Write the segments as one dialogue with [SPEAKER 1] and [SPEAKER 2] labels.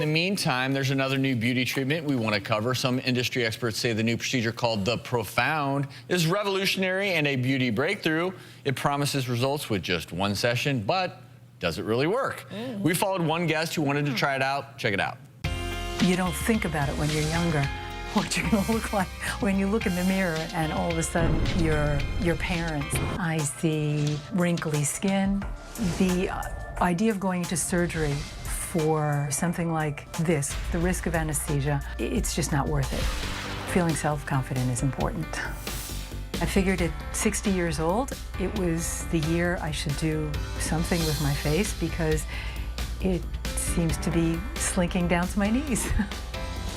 [SPEAKER 1] meantime, there's another new beauty treatment we want to cover. Some industry experts say the new procedure called the Profound is revolutionary and a beauty breakthrough. It promises results with just one session, but does it really work? We followed one guest who wanted to try it out. Check it out.
[SPEAKER 2] You don't think about it when you're younger, what you're going to look like when you look in the mirror and all of a sudden you're your parents. I see wrinkly skin. The idea of going into surgery for something like this, the risk of anesthesia, it's just not worth it. Feeling self-confident is important. I figured at 60 years old, it was the year I should do something with my face because it seems to be slinking down to my knees.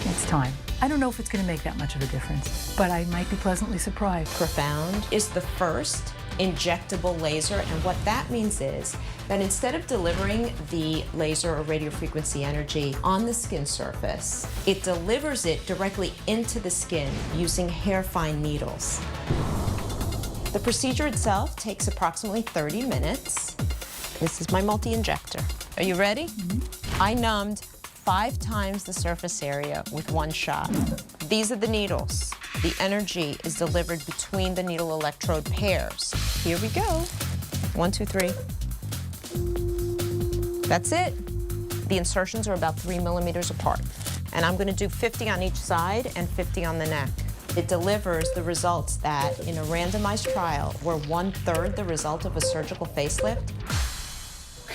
[SPEAKER 2] It's time. I don't know if it's going to make that much of a difference, but I might be pleasantly surprised.
[SPEAKER 3] Profound is the first injectable laser, and what that means is that instead of delivering the laser or radiofrequency energy on the skin surface, it delivers it directly into the skin using hair-fine needles. The procedure itself takes approximately 30 minutes. This is my multi-injector. Are you ready? I numbed 5 times the surface area with one shot. These are the needles. The energy is delivered between the needle electrode pairs. Here we go. 1, 2, 3. That's it. The insertions are about 3 millimeters apart. And I'm gonna do 50 on each side and 50 on the neck. It delivers the results that in a randomized trial were 1/3 the result of a surgical facelift.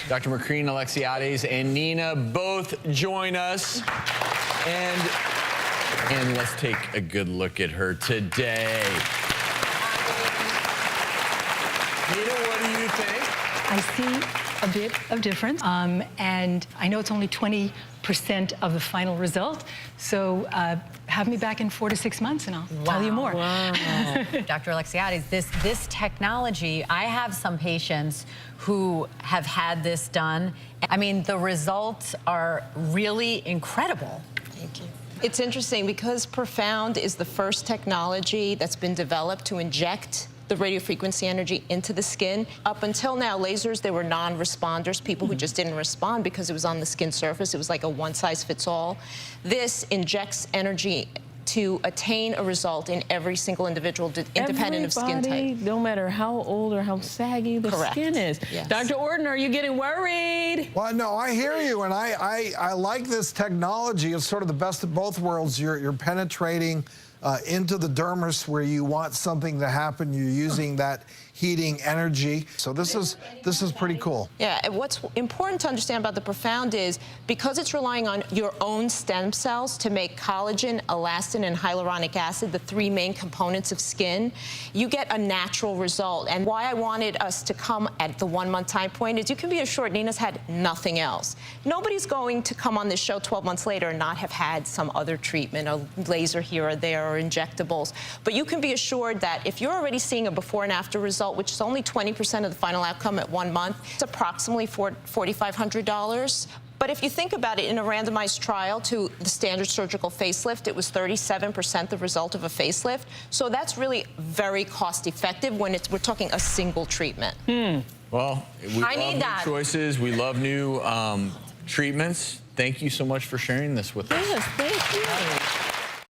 [SPEAKER 1] Dr. Macrine Alexiades and Nina both join us. And let's take a good look at her today. Nina, what do you think?
[SPEAKER 2] I see a bit of difference, and I know it's only 20% of the final result, so have me back in 4 to 6 months and I'll tell you more.
[SPEAKER 4] Wow. Dr. Alexiades, this technology, I have some patients who have had this done. I mean, the results are really incredible.
[SPEAKER 3] Thank you. It's interesting because Profound is the first technology that's been developed to inject the radiofrequency energy into the skin. Up until now, lasers, they were non-responders, people who just didn't respond because it was on the skin surface. It was like a one-size-fits-all. This injects energy to attain a result in every single individual, independent of skin type.
[SPEAKER 5] No matter how old or how saggy the skin is.
[SPEAKER 3] Yes.
[SPEAKER 5] Dr. Orton, are you getting worried?
[SPEAKER 6] Well, no, I hear you, and I like this technology. It's sort of the best of both worlds. You're penetrating into the dermis where you want something to happen. You're using that heating energy. So this is pretty cool.
[SPEAKER 3] Yeah, and what's important to understand about the Profound is because it's relying on your own stem cells to make collagen, elastin, and hyaluronic acid, the 3 main components of skin, you get a natural result. And why I wanted us to come at the 1-month time point is you can be assured Nina's had nothing else. Nobody's going to come on this show 12 months later and not have had some other treatment, a laser here or there, or injectables. But you can be assured that if you're already seeing a before and after result, which is only 20% of the final outcome at 1 month, it's approximately $4,500. But if you think about it, in a randomized trial to the standard surgical facelift, it was 37% the result of a facelift. So that's really very cost effective when we're talking a single treatment.
[SPEAKER 1] Well, we love new choices. We love new treatments. Thank you so much for sharing this with us.
[SPEAKER 5] Yes, thank you.